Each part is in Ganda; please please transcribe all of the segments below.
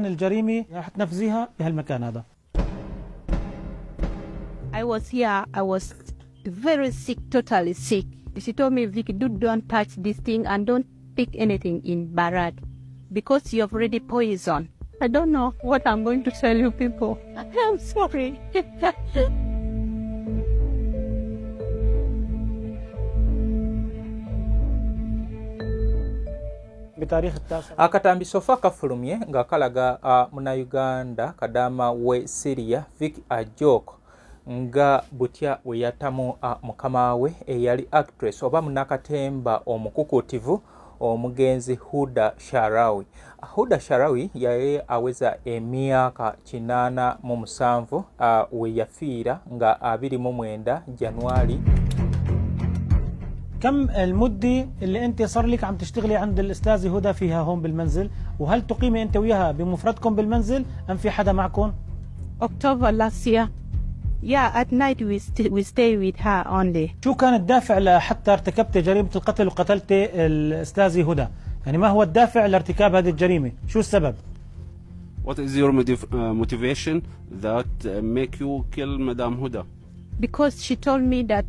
الجريمة حتنفذيها بهالمكان هذا. I was here. I was very sick, totally sick. She told me, Vicky, don't touch this thing and don't pick anything in Barat because you've already poisoned. I don't know what I'm going to tell you people. I'm sorry. Akatambi sofa kafulumye nga kalaga muna Uganda Kadaama we Syria Vicky Ajok nga butya gyeyatamu mukama we eyali actress oba munakatemba omukukutivu omugenzi Huda Sharawa. Huda Sharawa yali aweza emyaka 87 we yafiira nga 29 Januari. كم المدة اللي أنت صار لك عم تشتغلي عند الأستاذة هدى فيها هون بالمنزل؟ وهل تقيمي أنت وياها بمفردكم بالمنزل أم في حدا معكم؟ October last year. Yeah, at night we stay with her only. شو كان الدافع لحتى ارتكبت جريمة القتل وقتلت الأستاذة هدى؟ يعني ما هو الدافع لارتكاب هذه الجريمة؟ شو السبب؟ What is your motivation that make you kill Madam Huda? Because she told me that,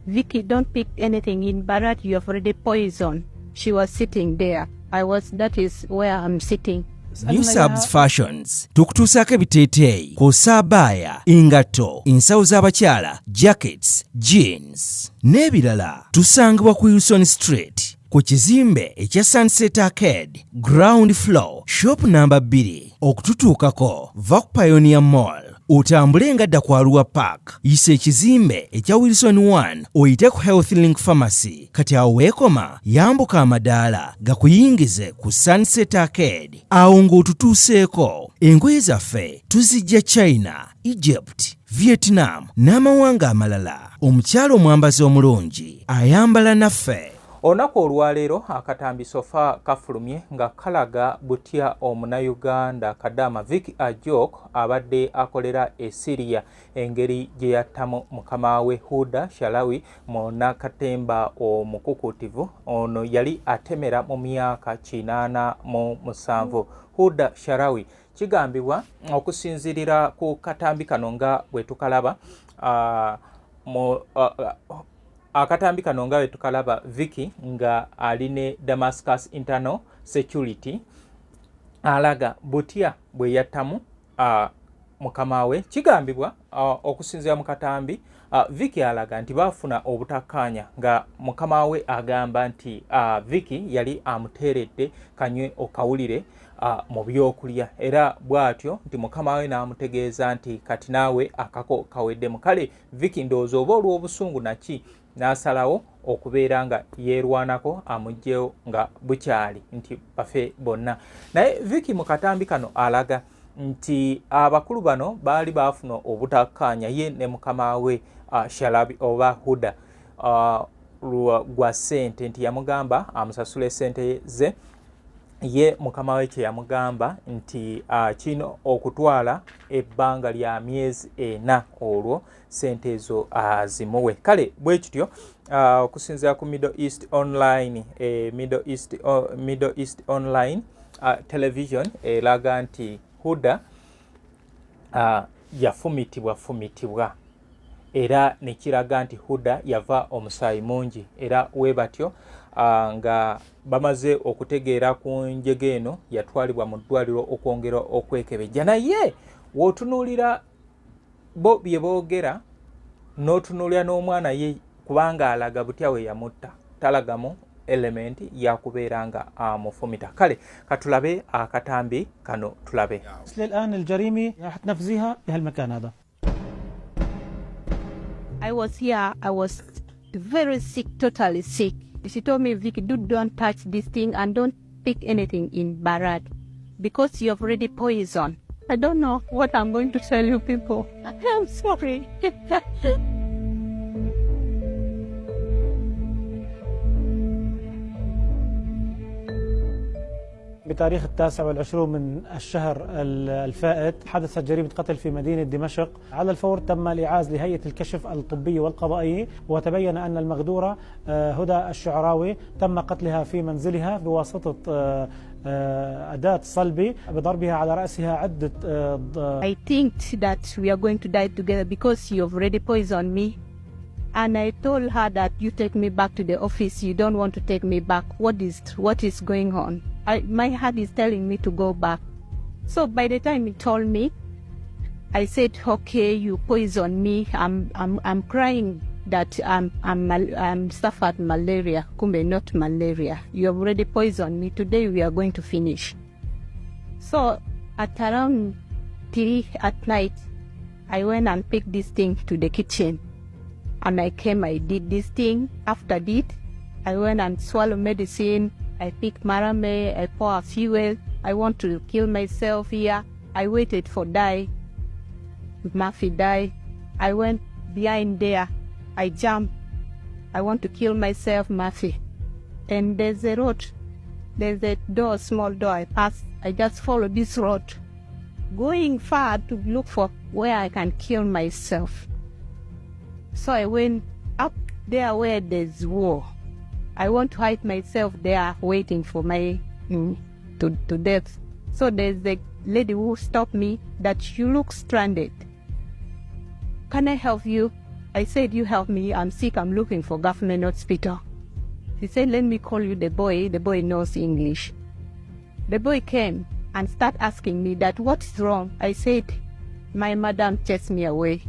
Vicky, don't pick anything in Barat, you have already poisoned. She was sitting there. That is where I'm sitting. New Subs Fashions tukutuusaako ebiteeteeyi kw'ossa abaya, engatto, ensawo z'abakyala, jackets, jeans n'ebirala. Tusangibwa ku Wilson Street ku kizimbe ekya Sunset Arcade ground floor shop number 2. Okututuukako va ku Pioneer Mall otambule ngadda ku Arua Park, yisa ekizimbe ekya Wilson 1 oyite ku Health Link Pharmacy. Kati awo weekoma yambuka amadaala gakuyingize ku Sunset Arcade. Awo ng'otutuuseeko. Engoye zaffe tuzijja China, Egypt, Vietnam n'amawanga amalala. Omukyala omwambazi omulungi ayambala naffe. Olunaku olwaleero akatambi sofa kafulumye nga kalaga butya omuna-Uganda Kadaama Vicky Ajok abadde akolera e Syria engeri gyeyatamu mukama we Huda Sharawa munakatemba omukukutivu. Ono yali atemera mu myaka 87. Huda Sharawa kigambibwa okusinzirira ku katambi kano nga bwe tukalaba akatambi kano nga tukalaba Vicky nga aline Damascus Internal Security alaga butya gyeyatamu mukama we. Kigambibwa okusinzira mu katambi Vicky alaga nti bafuna obutakkaanya nga mukama we agamba nti Vicky yali amuteeredde kanywe okawulire mu byokulya, era bwatyo nti mukama we n'amutegeeza nti kati naawe akako kaweddemu. Kale Vicky ndowooza oba olw'obusungu naki n'asalawo okubeera nga yeerwanako amugjeyo nga bukyali nti bafe bonna. Naye Vicky mu katambi kano alaga nti abakulu bano baali bafuna obutakkaanya ye ne mukama we Sharawa oba Huda gwa ssente, nti yamugamba amusasule ssente ze. Ye mukama we kye yamugamba nti kino okutwala ebbanga lya myezi 4 olwo ssente ezo zimuwe. Kale bwe kityo okusinziira ku Middle East Online Middle East Online television eraga nti Huda yafumitibwa era nekiraga nti Huda yava omusaayi mungi, era we batyo nga bamaze okutegeera ku njege eno yatwalibwa mu ddwaliro okwongera okwekebejja. Naye wootunuulira bo bye boogera n'otunuulira n'omwana ye kubanga alaga butya we yamutta, talagamu element yakubeera nga amufumita. Kale katulabe akatambi kano tulabe. الآن الجريمة حتنفذيها بهالمكان هذا. I was here. I was very sick, totally sick. She told me, Vicky, don't touch this thing and don't pick anything in Barat because you've already poisoned. I don't know what I'm going to tell you people. I'm sorry. بتاريخ 29 من الشهر الفائت حدثت جريمة قتل في مدينة دمشق. على الفور تم الإعاز لهيئة الكشف الطبي والقضائي، وتبين أن المغدورة هدى الشعراوي تم قتلها في منزلها بواسطة أداة صلبي بضربها على رأسها عدة I think that we are going to die together because you have already poisoned me. And I told her that you take me back to the office. You don't want to take me back. What is going on? My heart is telling me to go back. So by the time he told me, I said, okay, you poisoned me. I'm crying that I'm suffered malaria. Kumbe, not malaria. You have already poisoned me. Today we are going to finish. So at around 3 at night, I went and picked this thing to the kitchen. And I came, I did this thing. After that, I went and swallowed medicine. I picked marame, I pour fuel. I want to kill myself here. I waited for die. Murphy died. I went behind there. I jumped. I want to kill myself, Murphy. And there's a road. There's a door, small door I passed. I just followed this road, going far to look for where I can kill myself. So I went up there where there's war. I want to hide myself there, waiting for my to death. So there's a lady who stopped me that you look stranded. Can I help you? I said, you help me. I'm sick. I'm looking for government hospital. She said, let me call you the boy. The boy knows English. The boy came and started asking me that what is wrong. I said, my madam chased me away.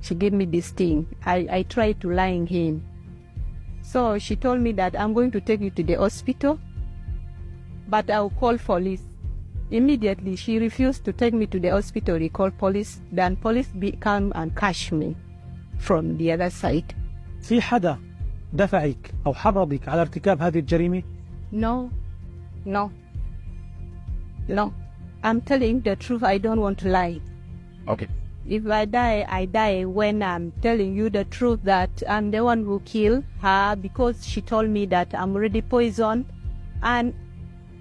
She gave me this thing. I tried to lie him. So she told me that I'm going to take you to the hospital, but I'll call police. Immediately, she refused to take me to the hospital. He called police. Then police come and catch me from the other side. في حدا دفعك أو حرضك على ارتكاب هذه الجريمة؟ No. I'm telling the truth. I don't want to lie. Okay. If I die when I'm telling you the truth that I'm the one who killed her because she told me that I'm already poisoned. And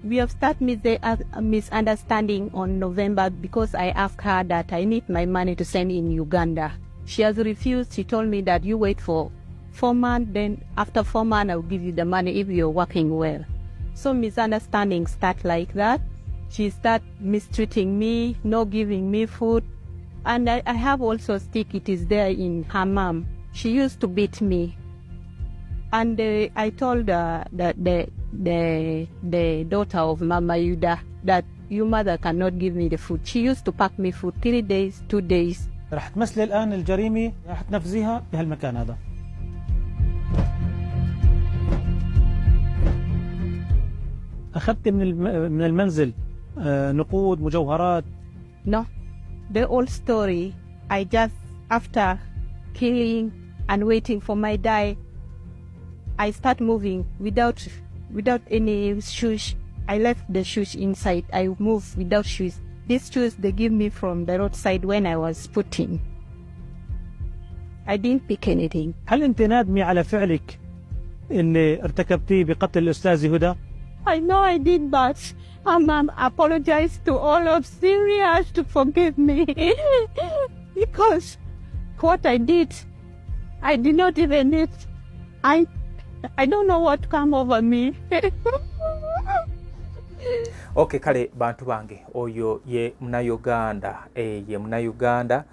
we have started a misunderstanding on November because I asked her that I need my money to send in Uganda. She has refused. She told me that you wait for 4 months, then after 4 months I'll give you the money if you're working well. So misunderstandings start like that. She start mistreating me, not giving me food. And I have also stick, it is there in her mom. She used to beat me. And I told the daughter of Mama Huda that your mother cannot give me the food. She used to pack me food 3 days, 2 days. رح تمثلي الآن الجريمة رح تنفذيها بهالمكان هذا. أخذت من المنزل نقود مجوهرات؟ No. The whole story, I just, after killing and waiting for my die, I start moving without any shoes. I left the shoes inside. I moved without shoes. These shoes they give me from the roadside when I was putting. I didn't pick anything. هل أنت نادمة على فعلك اللي ارتكبتيه بقتل الأستاذة هدى؟ I know I did, but apologize to all of Syria to forgive me because what I did not even need. I don't know what come over me. Okay, kale bantu bange oyo ye Munayuganda ye Munayuganda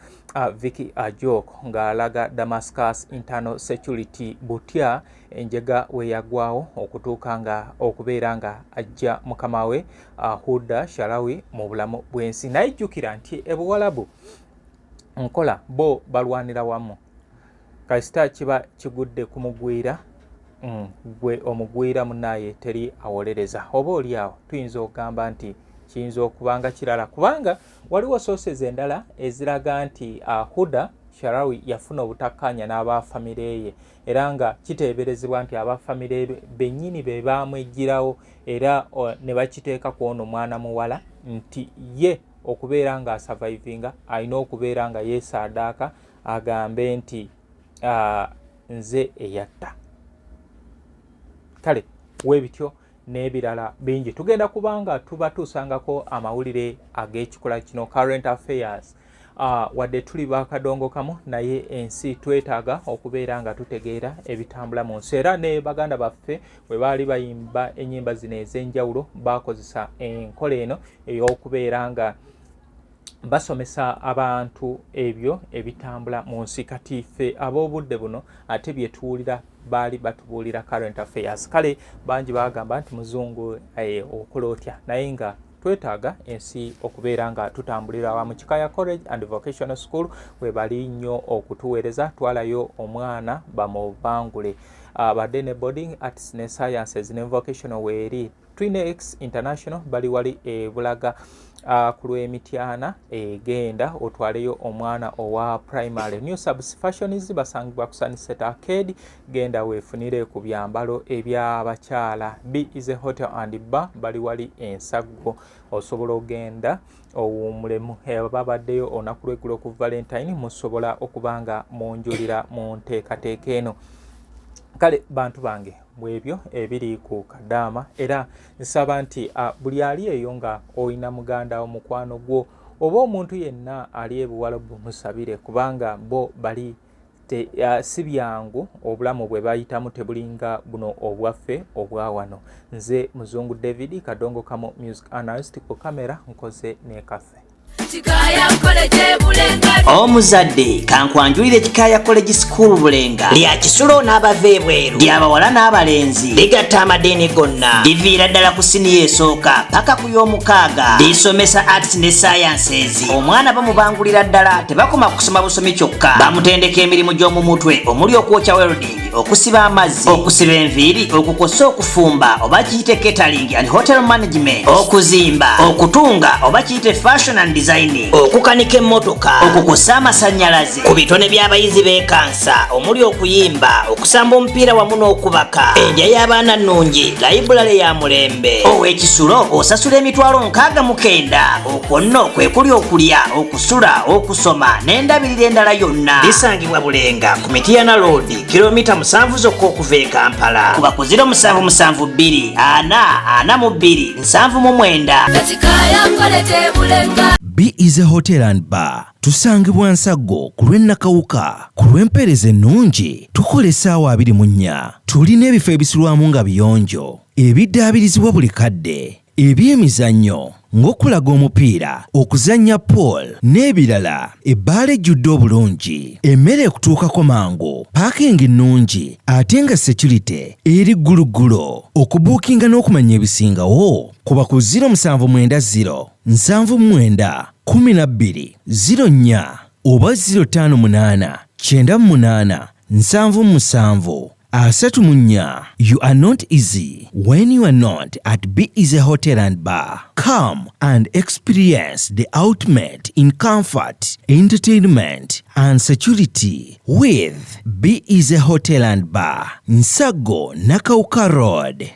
Vicky Ajok ng'alaga Damascus Internal Security butya enjega we yagwawo okutuuka nga okubeera nga ajja mukama we Huda Sharawa mu bulamu bw'ensi. Nayijjukira nti ebuwalabu nkola bo balwanira wamu kasita kiba kigudde kumugwira gwe omugwira munaye teri awolereza. Oba oli awo tuyinza okugamba nti kiyinza okubanga kirala kubanga waliwo sources endala eziraga nti Huda Sharawa yafuna obutakkaanya n'abafamire ye era nga kiteeberezebwa nti abafamire bennyini be baamwejjirawo era ne bakiteeka ku ono mwana muwala nti ye okubeera nga asurvivinga alina okubeera nga yeesaadaaka agambe nti nze eyatta. Kale webityo n'ebirala bingi tugenda kubanga tuba tusangako amawulire ag'ekikola kino current affairs wadde tuli bakadongo kamu naye ensi twetaaga okubeera nga tutegeera ebitambula mu nsi era ne baganda baffe bwe baali bayimba ennyimba zino ez'enjawulo bakozesa enkola eno ey'okubeera nga basomesa abantu ebyo ebitambula mu nsi. Kati ffe ab'obudde buno ate bye tuwulira baali batubuulira current affairs. Kale bangi bagamba nti muzungu okola otya, naye nga twetaaga ensi okubeera nga tutambulira awamu. Kikaya College and Vocational School we bali nnyo okutuweereza. Twalayo omwana bamubangule. Badde ne boarding arts ne sciences ne vocational weeri. Twinex International bali wali Bulaga ku lw'Emityana egenda otwaleyo omwana owa primary. New Subs Fashions basangibwa ku Sunset Arcade, genda weefunire ku byambalo eby'abakyala. B is a hotel and bar bali wali Ensaggo, osobola ogenda owummulemu. Babaddeyo olunaku lw'eggulo ku Valentine musobola okubanga munjulira mu nteekateeka eno. Kale bantu bange mwebyo ebiri ku Kadaama era nsaba nti buli ali eyo nga oyina muganda omukwano gwo oba omuntu yenna ali ebuwalabu musabire kubanga bo bali si byangu obulamu bwe bayitamu tebulinga buno obwaffe obwa wano. Nze Muzungu David Kadongo Kamo music analyst ku kamera nkoze ne kafe. Omuzadde kankwanjulire Kikaya College School Bulenga lya kisulo n'abaveebweru ly'abawala n'abalenzi ligatta amadini gonna liviira ddala ku siniya esooka paka ku y'omukaaga lisomesa arts ne sciences. Omwana bamubangulira ddala tebakoma kusoma busomi kyokka, bamutendeka emirimu gy'omu mutwe omuli okwokya welding, okusiba amazzi, okusiba enviiri, okukosa okufumba oba kiyite catering and hotel management, okuzimba, okutunga oba kiyite fashion and design, okukanika emmotoka, okukosa amasannyalaze, ku bitone by'abayizi b'ekansa omuli okuyimba, okusamba omupiira wamu n'okubaka, endya y'abaana nnungi, layibulale ya mulembe. Ow'ekisulo osasula emitwalo 69. Okwo nno kwe kuli okulya, okusula, okusoma n'endabirira endala yonna. Lisangibwa Bulenga ku Mityana Road, kilomita 7 zokka okuva e Kampala. Kuba ku 0772 442 799. B is a hotel and bar. Tusangibwa Nsaggo ku lw'Ennakawuka. Ku lw'empeereza ennungi tukola essaawa 24. Tulina ebifo ebisulwamu nga biyonjo, ebiddaabirizibwa buli kadde, eby'emizannyo ng'okulaga omupiira, okuzannya pool n'ebirala. Ebbaala ejjudde obulungi, emmere ekutuukako mangu, paakingi ennungi ate nga security eri gguluggulo. Okubuukinga n'okumanya ebisingawo kuba ku 0770 79 12 04 oba 058 98 77 34. You are not easy when you are not at B is a hotel and bar. Come and experience the ultimate in comfort, entertainment and security with B is a hotel and bar. Nsaggo Nakawuka Road.